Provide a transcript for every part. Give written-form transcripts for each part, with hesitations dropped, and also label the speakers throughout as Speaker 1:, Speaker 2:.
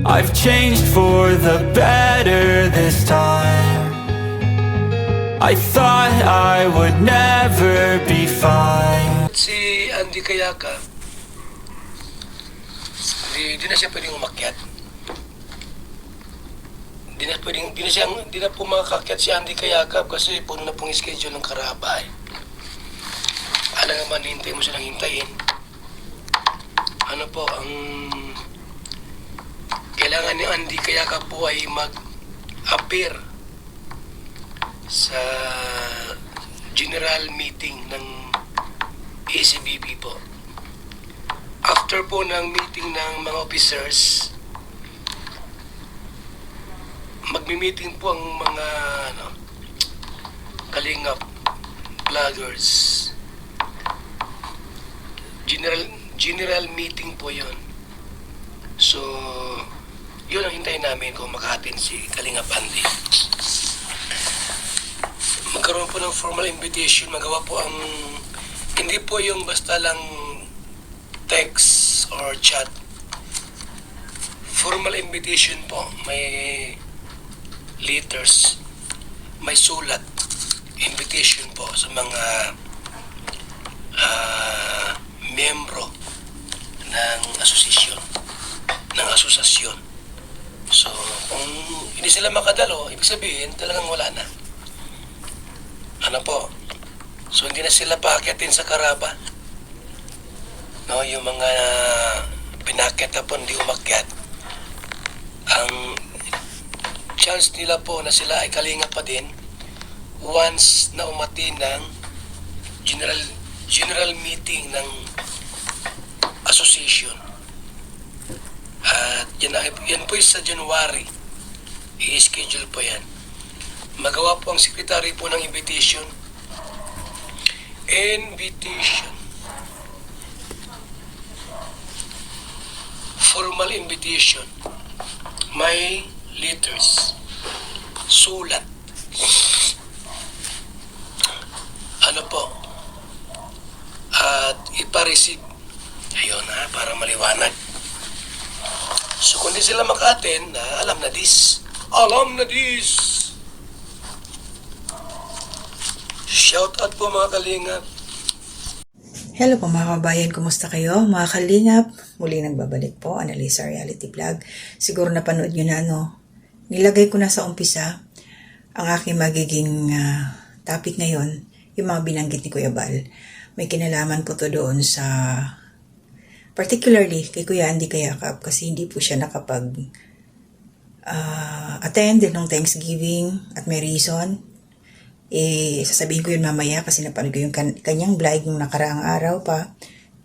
Speaker 1: I've changed for the better this time. I thought I would never be fine.
Speaker 2: Si Andy Kayaka, di na siya pwedeng umakyat. Di na po makakakyat si Andy Kayaka kasi puno na pong schedule ng Karabay. Alam naman, hintay mo silang hintayin. Ano po, ang kailangan ni Andy Kayaka po ay mag-appear sa general meeting ng ACBP po. After po ng meeting ng mga officers, magmi-meeting po ang mga kalingap vloggers. General meeting po yon. So, yun ang hintayin namin kung makahatin si Kalingap Andy. Magkaroon po ng formal invitation, magawa po ang, hindi po yung basta lang text or chat. Formal invitation po, may letters, may sulat, invitation po sa mga miyembro ng asosasyon. So, kung hindi sila makadalo, ibig sabihin, talagang wala na. Ano po? So, hindi na sila paakyatin sa Karaba. No, yung mga pinakyat na po, hindi umakyat. Ang chance nila po na sila ay kalinga pa din once na umati ng general meeting ng association. At yan po sa January. I-schedule po yan. Magawa po ang secretary po ng invitation. Formal invitation. May letters. Sulat. Ano po? At ipa-receive. Ayun ha, para maliwanag. So kung di sila maka-attend, alam na this. Shout out po mga kalingap.
Speaker 3: Hello po mga kabayan, kumusta kayo? Mga kalingap, muli nagbabalik po, Annalisa Reality Vlog. Siguro napanood nyo na, nilagay ko na sa umpisa ang aking magiging topic ngayon, yung mga binanggit ni Kuya Bal. May kinalaman po to doon sa, particularly kay Kuya Andy Kayakap, kasi hindi po siya nakapag attend ng Thanksgiving at may reason. Sasabihin ko yun mamaya kasi napanood ko yung kanyang vlog yung nakaraang araw pa.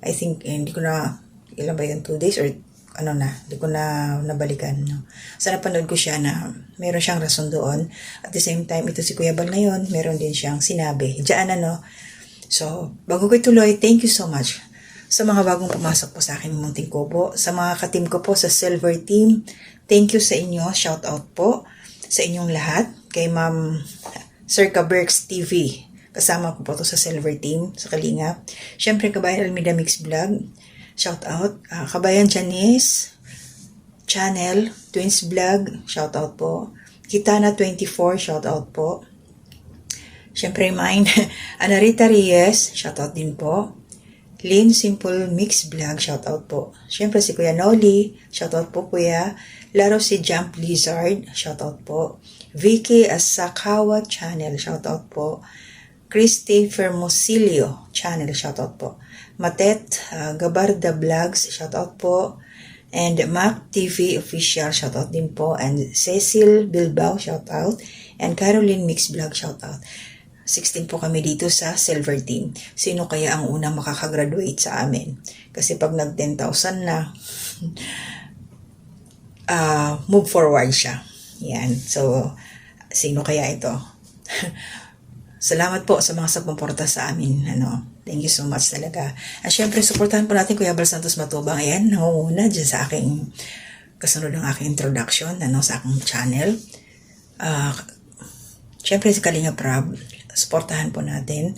Speaker 3: I think, hindi ko na, ilan ba yun, 2 days or hindi ko na nabalikan. No? So napanood ko siya na meron siyang rason doon. At the same time, ito si Kuya Bal ngayon, meron din siyang sinabi. Diyan So, bago ko ituloy, thank you so much sa mga bagong pumasok po sa akin munting kubo. Sa mga ka-team ko po sa Silver Team, thank you sa inyo. Shout out po sa inyong lahat. Kay Ma'am Circa Berks TV. Kasama ko po to sa Silver Team, sa Kalinga. Siyempre, Kabayan Almeida Mix Vlog. Shout out. Kabayan Janice Channel, Twins Vlog. Shout out po. Kitana 24, shout out po. Siyempre, mine. Anarita Reyes, shout out din po. Lynn Simple Mix Vlog, shout out po. Siyempre, si Kuya Noli, shout out po Kuya. Laro si Jump Lizard, shout out po. Vicky Asakawa Channel, shoutout po. Christy Fermosilio Channel, shoutout po. Matet Gabarda Vlogs, shoutout po. And Mac TV Official, shoutout din po. And Cecil Bilbao, shoutout. And Caroline Mix Vlog, shoutout. 16 po kami dito sa Silver Team. Sino kaya ang unang makakagraduate sa amin? Kasi pag nag 10,000 na, move forward siya. Yan. So, sino kaya ito? Salamat po sa mga sumuporta sa amin. Thank you so much talaga. At syempre, supportahan po natin Kuya Bal Santos Matubang. Ayan, nangunguna dyan sa aking kasunod ng aking introduction sa aking channel. Syempre, si Kalinga Prab, supportahan po natin.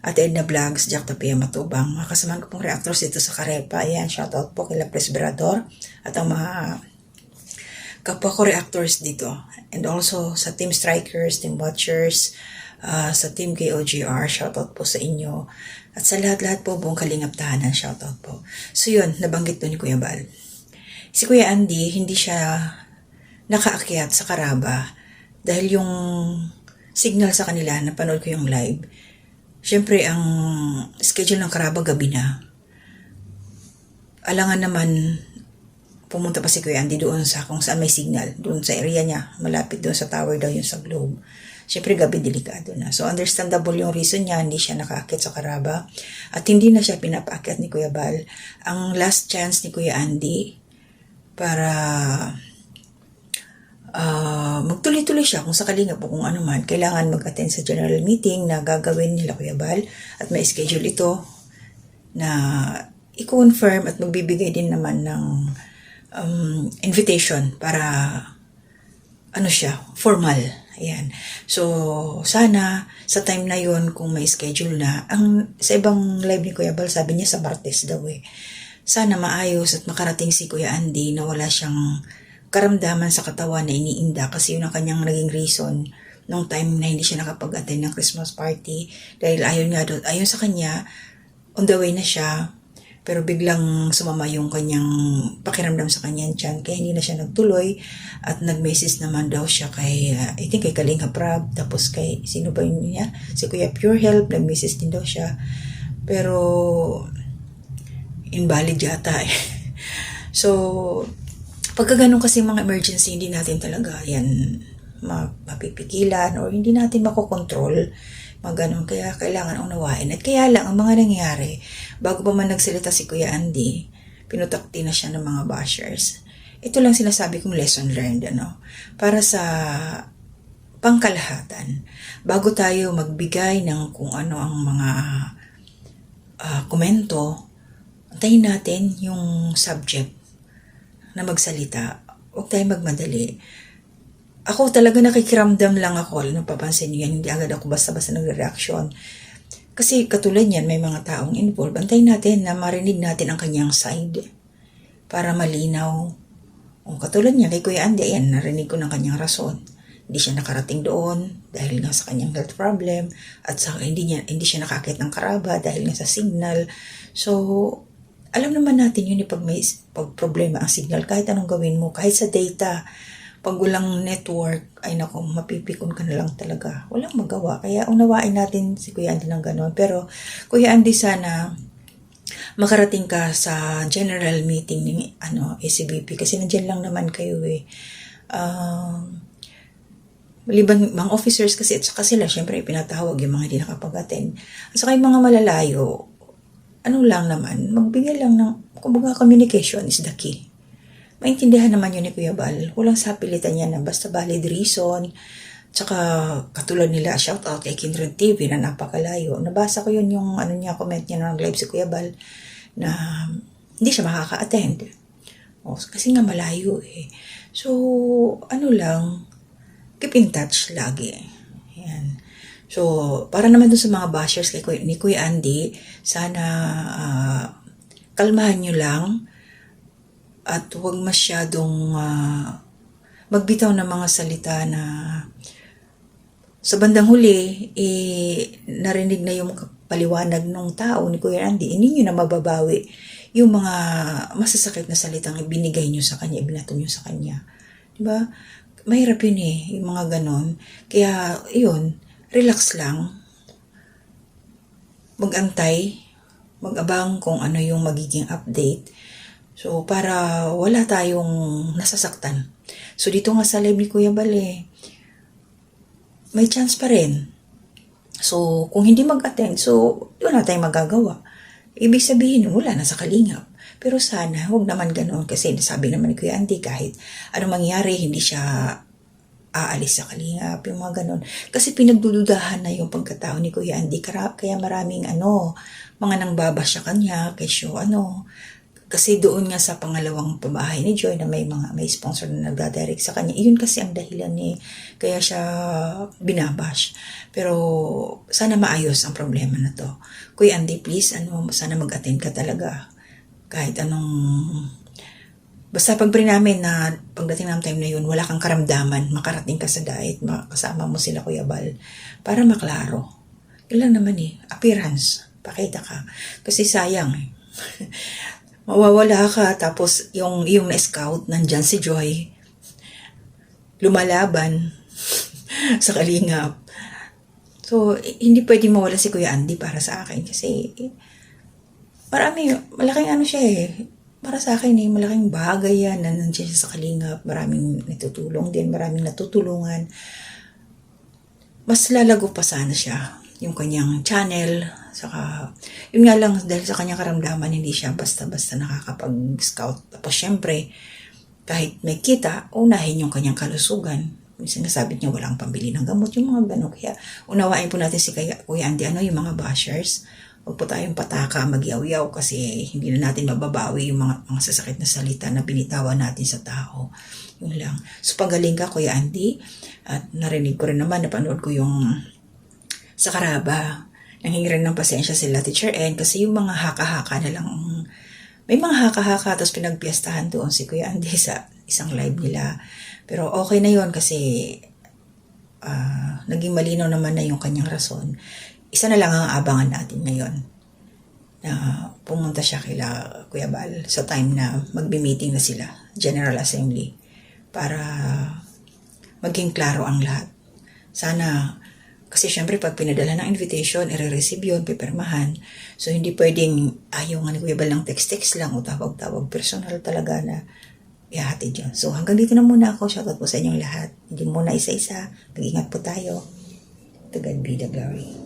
Speaker 3: At Edna Vlogs, Jack Tapia Matubang. Mga kasamahan ko pong reactors dito sa Karepa. Ayan, shoutout po kila Presberador at ang mga kapwa ko reactors dito. And also sa Team Strikers, Team Watchers, sa Team KOGR, shoutout po sa inyo. At sa lahat-lahat po buong Kalingap Tahanan, shoutout po. So yun, nabanggit to ni Kuya Bal. Si Kuya Andy, hindi siya nakaakyat sa Karaba dahil yung signal sa kanila, napanood ko yung live. Siyempre, ang schedule ng Karaba gabi na. Alangan naman, pumunta pa si Kuya Andy doon sa kung saan may signal, doon sa area niya, malapit doon sa tower daw yun sa Globe. Siyempre gabi delikado na. So understandable yung reason niya, hindi siya nakaakyat sa Karaba at hindi na siya pinapaakyat ni Kuya Bal. Ang last chance ni Kuya Andy para magtuloy-tuloy siya kung sakali nga po kung ano man, kailangan mag-attend sa general meeting na gagawin nila Kuya Bal at may schedule ito na i-confirm at magbibigay din naman ng invitation para ano siya, formal. Ayan. So, sana sa time na yon kung may schedule na, sa ibang live ni Kuya Bal, sabi niya sa Martes daw eh. Sana maayos at makarating si Kuya Andy na wala siyang karamdaman sa katawan na iniinda kasi yun ang kanyang naging reason nung time na hindi siya nakapag-attend ng Christmas party dahil ayon sa kanya, on the way na siya, pero biglang sumama yung kanyang pakiramdam sa kanyang tiyan kaya hindi na siya nagtuloy at nag-message naman daw siya kay, I think kay Kalinga Prab, tapos kay, sino ba yun niya? Si Kuya Pure Help, nag-message din daw siya. Pero, invalid yata eh. So, pagka ganun kasi mga emergency, hindi natin talaga yan mapipigilan or hindi natin makokontrol. Ganun, kaya kailangan unawain. At kaya lang, ang mga nangyayari, bago pa man nagsalita si Kuya Andy, pinutakti na siya ng mga bashers. Ito lang sinasabi kong lesson learned, para sa pangkalahatan. Bago tayo magbigay ng kung ano ang mga komento, antayin natin yung subject na magsalita. Huwag tayo magmadali. Ako talaga nakikiramdam lang ako. Napapansin niyo yan, hindi agad ako basta-basta nagre-reaction. Kasi katulad yan, may mga taong involved. Antayin natin na marinig natin ang kanyang side para malinaw. O katulad niya, kay Kuya Andy, ayan, narinig ko ng kanyang rason. Hindi siya nakarating doon dahil nga sa kanyang health problem at sa hindi siya nakakit ng Karaba dahil nga sa signal. So, alam naman natin yun pag problema ang signal, kahit anong gawin mo, kahit sa data, pag walang network, ay nako, mapipikon ka na lang talaga. Walang magawa. Kaya unawain natin si Kuya Andy ng gano'n. Pero, Kuya Andy, sana makarating ka sa general meeting ng ACBP kasi nandiyan lang naman kayo eh. Maliban, mga officers kasi, at saka sila, syempre, pinatawag yung mga hindi nakapag-attend. At saka yung mga malalayo, lang naman, magbigay lang ng, kumbaga, communication is the key. Maintindihan naman yun ni Kuya Bal. Walang sapilitan yan na basta valid reason. Tsaka katulad nila, shout out kay Kindred TV na napakalayo. Nabasa ko yun yung comment niya ng live si Kuya Bal na hindi siya makaka-attend. Kasi nga malayo eh. So, lang, keep in touch lagi. Yan. So, para naman dun sa mga bashers ni Kuya Andy, sana kalmahan nyo lang. At huwag masyadong magbitaw ng mga salita na sa bandang huli, narinig na yung paliwanag ng tao ni Kuya Andy, hindi nyo na mababawi yung mga masasakit na salitang ibinigay nyo sa kanya, ibinato nyo sa kanya. Diba? Mahirap yun yung mga ganon. Kaya, yun, relax lang. Mag-antay, mag-abang kung ano yung magiging update. So, para wala tayong nasasaktan. So, dito nga sa live ni Kuya Bal, may chance pa rin. So, kung hindi mag-attend, so, wala tayong magagawa. Ibig sabihin, wala na sa Kalingap. Pero sana, huwag naman ganoon kasi sabi naman ni Kuya Andy, kahit anong mangyari, hindi siya aalis sa Kalingap, yung mga ganon. Kasi pinagdududahan na yung pagkatao ni Kuya Andy, kaya maraming mga nangbaba siya kanya, kesyo kasi doon nga sa pangalawang pabahay ni Joy na may sponsor na nagdadirect sa kanya. Iyon kasi ang dahilan kaya siya binabash. Pero sana maayos ang problema na to. Kuya Andy, please, sana mag-attend ka talaga. Kahit anong Basta pag-pray namin na pagdating ng time na yun, wala kang karamdaman, makarating ka sa diet, makasama mo sila Kuya Bal, para maklaro. Yun lang naman appearance, pakita ka. Kasi sayang mawawala ka, tapos yung na-scout, nandyan si Joy, lumalaban sa Kalingap. So, hindi pwede mawala si Kuya Andy para sa akin kasi malaking siya para sa akin malaking bagay yan na nandiyan siya sa Kalingap. Maraming natutulong din, maraming natutulungan. Mas lalago pa sana siya yung kanyang channel. Saka, yun nga lang, dahil sa kanyang karamdaman, hindi siya basta-basta nakakapag-scout. Tapos syempre, kahit may kita, unahin yung kanyang kalusugan. Sinasabi niya walang pambili ng gamot, yung mga gano'n. Kaya unawain po natin si Kuya Andy, yung mga bashers. Huwag po tayong pataka, mag-yaw-yaw kasi hindi na natin mababawi yung mga sasakit na salita na binitawan natin sa tao. Yun lang. So pagaling ka, Kuya Andy. At narinig ko rin naman, napanood ko yung sa Karaba. Nanghingi rin ng pasensya sila Teacher N kasi yung mga haka-haka na lang, may mga haka-haka tapos pinagpiestahan doon si Kuya Andy sa isang live nila. Pero okay na yon kasi naging malinaw naman na yung kanyang rason. Isa na lang ang abangan natin ngayon na pumunta siya kila Kuya Bal sa time na magbi-meeting na sila, General Assembly, para maging klaro ang lahat. Sana, kasi syempre pag pinadala ng invitation, i-receive yun, pipirmahan. So hindi pwedeng ayaw nga ni Kuya Bal ng text-text lang o tawag-tawag. Personal talaga na ihahatid yun. So hanggang dito na muna ako. Shoutout po sa inyong lahat. Hindi muna isa-isa. Mag-ingat po tayo. To God be the glory.